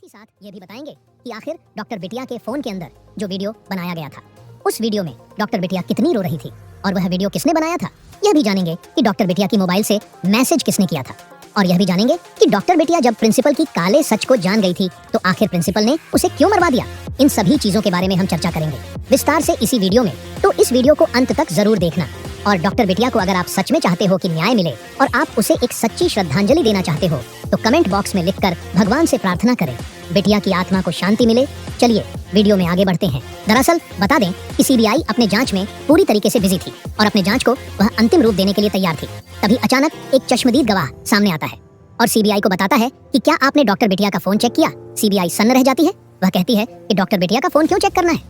साथ ही साथ ये भी बताएंगे कि आखिर डॉक्टर बिटिया के फोन के अंदर जो वीडियो बनाया गया था, उस वीडियो में डॉक्टर बिटिया कितनी रो रही थी और वह वीडियो किसने बनाया था। यह भी जानेंगे कि डॉक्टर बिटिया की मोबाइल से मैसेज किसने किया था। और यह भी जानेंगे कि डॉक्टर बिटिया जब प्रिंसिपल की काले सच को जान गई थी तो आखिर प्रिंसिपल ने उसे क्यों मरवा दिया। इन सभी चीजों के बारे में हम चर्चा करेंगे विस्तार से इसी वीडियो में, तो इस वीडियो को अंत तक जरूर देखना। और डॉक्टर बिटिया को अगर आप सच में चाहते हो कि न्याय मिले और आप उसे एक सच्ची श्रद्धांजलि देना चाहते हो तो कमेंट बॉक्स में लिखकर भगवान से प्रार्थना करें, बिटिया की आत्मा को शांति मिले। चलिए वीडियो में आगे बढ़ते हैं। दरअसल बता दें कि सीबीआई अपने जांच में पूरी तरीके से बिजी थी और अपने जांच को वह अंतिम रूप देने के लिए तैयार थी। तभी अचानक एक चश्मदीद गवाह सामने आता है और सीबीआई को बताता है कि क्या आपने डॉक्टर बिटिया का फोन चेक किया। सीबीआई सन्न रह जाती है। वह कहती है कि डॉक्टर बिटिया का फोन क्यों चेक करना है।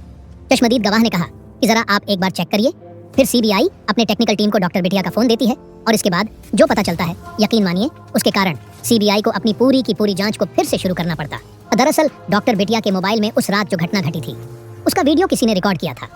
चश्मदीद गवाह ने कहा कि जरा आप एक बार चेक करिए। फिर सीबीआई अपने टेक्निकल टीम को डॉक्टर बिटिया का फोन देती है और इसके बाद जो पता चलता है, यकीन मानिए उसके कारण सीबीआई को अपनी पूरी की पूरी जांच को फिर से शुरू करना पड़ता। दरअसल डॉक्टर बिटिया के मोबाइल में उस रात जो घटना घटी थी उसका वीडियो किसी ने रिकॉर्ड किया था।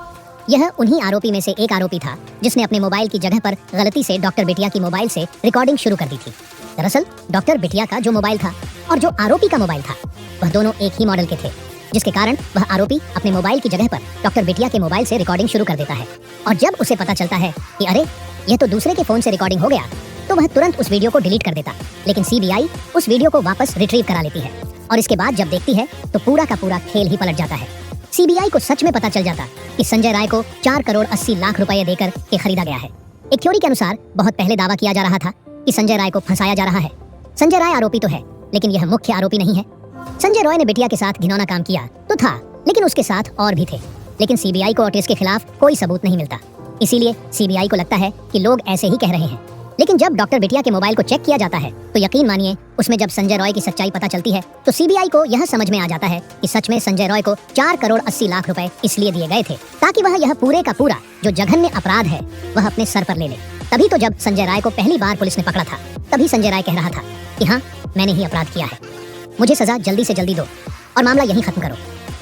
यह उन्हीं आरोपी में से एक आरोपी था जिसने अपने मोबाइल की जगह पर गलती से डॉक्टर बिटिया की मोबाइल से रिकॉर्डिंग शुरू कर दी थी। दरअसल डॉक्टर बिटिया का जो मोबाइल था और जो आरोपी का मोबाइल था वह दोनों एक ही मॉडल के थे, जिसके कारण वह आरोपी अपने मोबाइल की जगह पर डॉक्टर बिटिया के मोबाइल से रिकॉर्डिंग शुरू कर देता है। और जब उसे पता चलता है कि अरे यह तो दूसरे के फोन से रिकॉर्डिंग हो गया, तो वह तुरंत उस वीडियो को डिलीट कर देता। लेकिन सीबीआई उस वीडियो को वापस रिट्रीव करा लेती है और इसके बाद जब देखती है तो पूरा का पूरा खेल ही पलट जाता है। सीबीआई को सच में पता चल जाता कि संजय राय को 4 करोड़ 80 लाख रुपए देकर के खरीदा गया है। एक थ्योरी के अनुसार बहुत पहले दावा किया जा रहा था कि संजय राय को फंसाया जा रहा है। संजय राय आरोपी तो है लेकिन यह मुख्य आरोपी नहीं है। संजय रॉय ने बिटिया के साथ घिनौना काम किया तो था, लेकिन उसके साथ और भी थे। लेकिन सीबीआई को ओटिस के खिलाफ कोई सबूत नहीं मिलता, इसीलिए सीबीआई को लगता है कि लोग ऐसे ही कह रहे हैं। लेकिन जब डॉक्टर बिटिया के मोबाइल को चेक किया जाता है तो यकीन मानिए उसमें जब संजय रॉय की सच्चाई पता चलती है तो सीबीआई को यह समझ में आ जाता है कि सच में संजय रॉय को 4 करोड़ 80 लाख रुपए इसलिए दिए गए थे ताकि वह यह पूरे का पूरा जो जघन्य अपराध है वह अपने सर पर ले ले। तभी तो जब संजय राय को पहली बार पुलिस ने पकड़ा था तभी संजय राय कह रहा था कि हाँ, मैंने ही अपराध किया है, मुझे सजा जल्दी से जल्दी दो और मामला यहीं खत्म करो।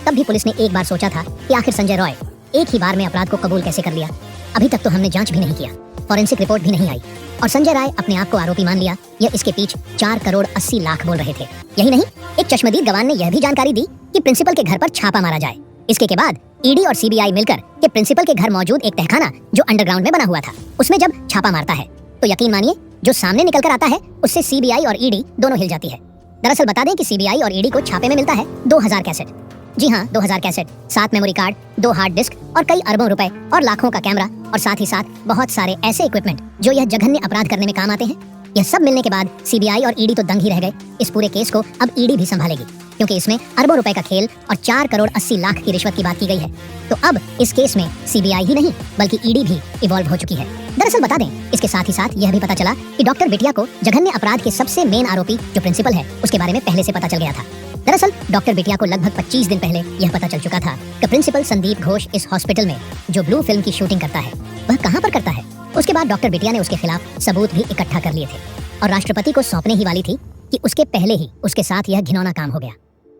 तब भी पुलिस ने एक बार सोचा था कि आखिर संजय रॉय एक ही बार में अपराध को कबूल कैसे कर लिया। अभी तक तो हमने जांच भी नहीं किया, फॉरेंसिक रिपोर्ट भी नहीं आई और संजय राय अपने आप को आरोपी मान लिया। यह इसके पीछे 4 करोड़ 80 लाख बोल रहे थे। यही नहीं, एक चश्मदीद गवाह ने यह भी जानकारी दी कि प्रिंसिपल के घर पर छापा मारा जाए। इसके के बाद ईडी और सीबीआई मिलकर के प्रिंसिपल के घर मौजूद एक तहखाना जो अंडरग्राउंड में बना हुआ था उसमें जब छापा मारता है तो यकीन मानिए जो सामने निकल कर आता है उससे सीबीआई और ईडी दोनों हिल जाती है। दरअसल बता दें कि सीबीआई और ईडी को छापे में मिलता है 2000 कैसेट। जी हाँ, 2000 cassette, 7 memory card, 2 hard disk और कई अरबों रुपए और लाखों का कैमरा और साथ ही साथ बहुत सारे ऐसे इक्विपमेंट जो यह जघन्य अपराध करने में काम आते हैं। यह सब मिलने के बाद सीबीआई और ईडी तो दंग ही रह गए। इस पूरे केस को अब ईडी भी संभालेगी क्योंकि इसमें अरबों रुपए का खेल और 4 करोड़ 80 लाख की रिश्वत की बात की गई है। तो अब इस केस में सीबीआई ही नहीं बल्कि ईडी भी इवॉल्व हो चुकी है। दरअसल बता दें इसके साथ ही साथ यह भी पता चला कि डॉक्टर बिटिया को जघन्य अपराध के सबसे मेन आरोपी जो प्रिंसिपल है उसके बारे में पहले से पता चल गया था। दरअसल डॉक्टर बिटिया को लगभग 25 दिन पहले यह पता चल चुका था कि प्रिंसिपल संदीप घोष इस हॉस्पिटल में जो ब्लू फिल्म की शूटिंग करता है वह कहाँ पर करता है। उसके बाद डॉक्टर बिटिया ने उसके खिलाफ सबूत भी इकट्ठा कर लिए थे और राष्ट्रपति को सौंपने ही वाली थी कि उसके पहले ही उसके साथ यह घिनौना काम हो गया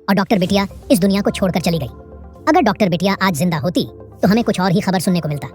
और डॉक्टर बिटिया इस दुनिया को छोड़कर चली गई। अगर डॉक्टर बिटिया आज जिंदा होती तो हमें कुछ और ही खबर सुनने को मिलता।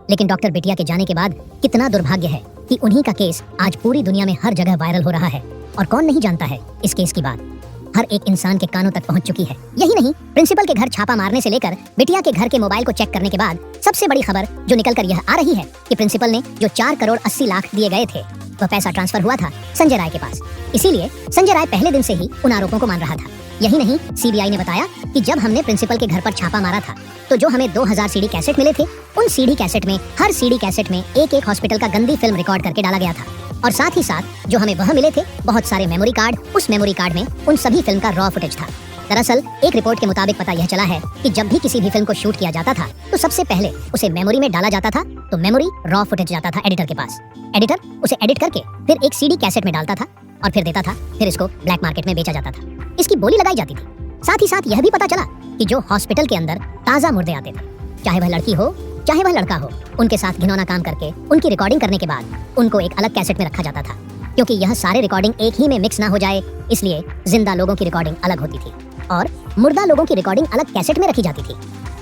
लेकिन डॉक्टर बिटिया के जाने के बाद कितना दुर्भाग्य है कि उन्हीं का केस आज पूरी दुनिया में हर जगह वायरल हो रहा है और कौन नहीं जानता है इस केस की बात। हर एक इंसान के कानों तक पहुंच चुकी है। यही नहीं, प्रिंसिपल के घर छापा मारने से लेकर बिटिया के घर के मोबाइल को चेक करने के बाद सबसे बड़ी खबर जो निकल कर यह आ रही है कि प्रिंसिपल ने जो 4 करोड़ 80 लाख दिए गए थे वह पैसा ट्रांसफर हुआ था संजय राय के पास। इसीलिए संजय राय पहले दिन से ही उन आरोपों को मान रहा था। यही नहीं, सीबीआई ने बताया कि जब हमने प्रिंसिपल के घर पर छापा मारा था तो जो हमें 2000 सीडी कैसेट मिले थे उन सीडी कैसेट में हर सीडी कैसेट में एक एक हॉस्पिटल का गंदी फिल्म रिकॉर्ड करके डाला गया था और साथ ही साथ जो हमें वह मिले थे बहुत सारे मेमोरी कार्ड, उस मेमोरी कार्ड में उन सभी फिल्म का रॉ फुटेज था। दरअसल एक रिपोर्ट के मुताबिक पता यह चला है कि जब भी किसी भी फिल्म को शूट किया जाता था तो सबसे पहले उसे मेमोरी में डाला जाता था तो मेमोरी रॉ फुटेज जाता था एडिटर के पास। एडिटर उसे एडिट करके फिर एक सीडी कैसेट में डालता था और फिर देता था, फिर इसको ब्लैक मार्केट में बेचा जाता था। इसकी बोली लगाई जाती थी। साथ ही साथ यह भी पता चला कि जो हॉस्पिटल के अंदर ताज़ा मुर्दे आते थे, चाहे वह लड़की हो चाहे वह लड़का हो, उनके साथ घिनौना काम करके उनकी रिकॉर्डिंग करने के बाद उनको एक अलग कैसेट में रखा जाता था क्योंकि यह सारे रिकॉर्डिंग एक ही में मिक्स ना हो जाए, इसलिए जिंदा लोगों की रिकॉर्डिंग अलग होती थी और मुर्दा लोगों की रिकॉर्डिंग अलग कैसेट में रखी जाती थी।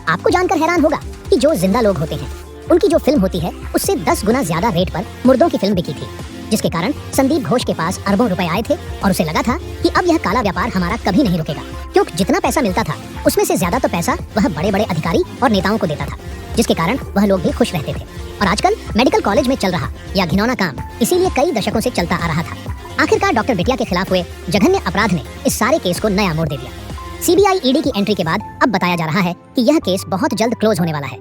आपको जानकर हैरान होगा कि जो जिंदा लोग होते हैं उनकी जो फिल्म होती है उससे 10 गुना ज्यादा रेट पर मुर्दों की फिल्म बिकी थी। जिसके कारण संदीप घोष के पास अरबों रुपए आए थे और उसे लगा था कि अब यह काला व्यापार हमारा कभी नहीं रुकेगा, क्योंकि जितना पैसा मिलता था उसमें से ज्यादा तो पैसा वह बड़े बड़े अधिकारी और नेताओं को देता था, जिसके कारण वह लोग भी खुश रहते थे। और आजकल मेडिकल कॉलेज में चल रहा यह घिनौना काम इसीलिए कई दशकों से चलता आ रहा था। आखिरकार डॉक्टर बिटिया के खिलाफ हुए जघन्य अपराध ने इस सारे केस को नया मोड़ दे दिया। सीबीआई ईडी की एंट्री के बाद अब बताया जा रहा है कि यह केस बहुत जल्द क्लोज होने वाला है।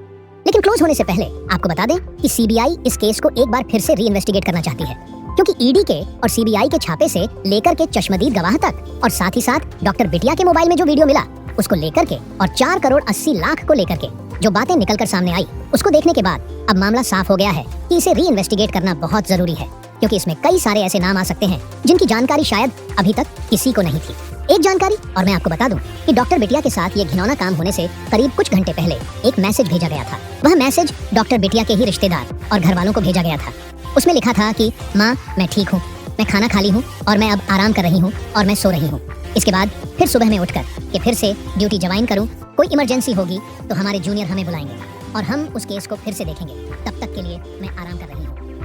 लेकिन क्लोज होने से पहले आपको बता दें कि सीबीआई इस केस को एक बार फिर से री-इन्वेस्टिगेट करना चाहती है, क्योंकि ईडी के और सीबीआई के छापे से लेकर के चश्मदीद गवाह तक और साथ ही साथ डॉक्टर बिटिया के मोबाइल में जो वीडियो मिला उसको लेकर के और 4 करोड़ 80 लाख को लेकर के जो बातें निकलकर सामने आई उसको देखने के बाद अब मामला साफ हो गया है कि इसे री-इन्वेस्टिगेट करना बहुत जरूरी है, क्योंकि इसमें कई सारे ऐसे नाम आ सकते हैं जिनकी जानकारी शायद अभी तक किसी को नहीं थी। एक जानकारी और मैं आपको बता दूं कि डॉक्टर बिटिया के साथ ये घिनौना काम होने से करीब कुछ घंटे पहले एक मैसेज भेजा गया था। वह मैसेज डॉक्टर बिटिया के ही रिश्तेदार और घर वालों को भेजा गया था। उसमें लिखा था कि माँ मैं ठीक हूँ, मैं खाना खा ली हूँ और मैं अब आराम कर रही हूँ और मैं सो रही हूँ। इसके बाद फिर सुबह में उठकर कि फिर से ड्यूटी ज्वाइन करूँ, कोई इमरजेंसी होगी तो हमारे जूनियर हमें बुलाएंगे और हम उस केस को फिर से देखेंगे। तब तक के लिए मैं आराम कर रही हूँ।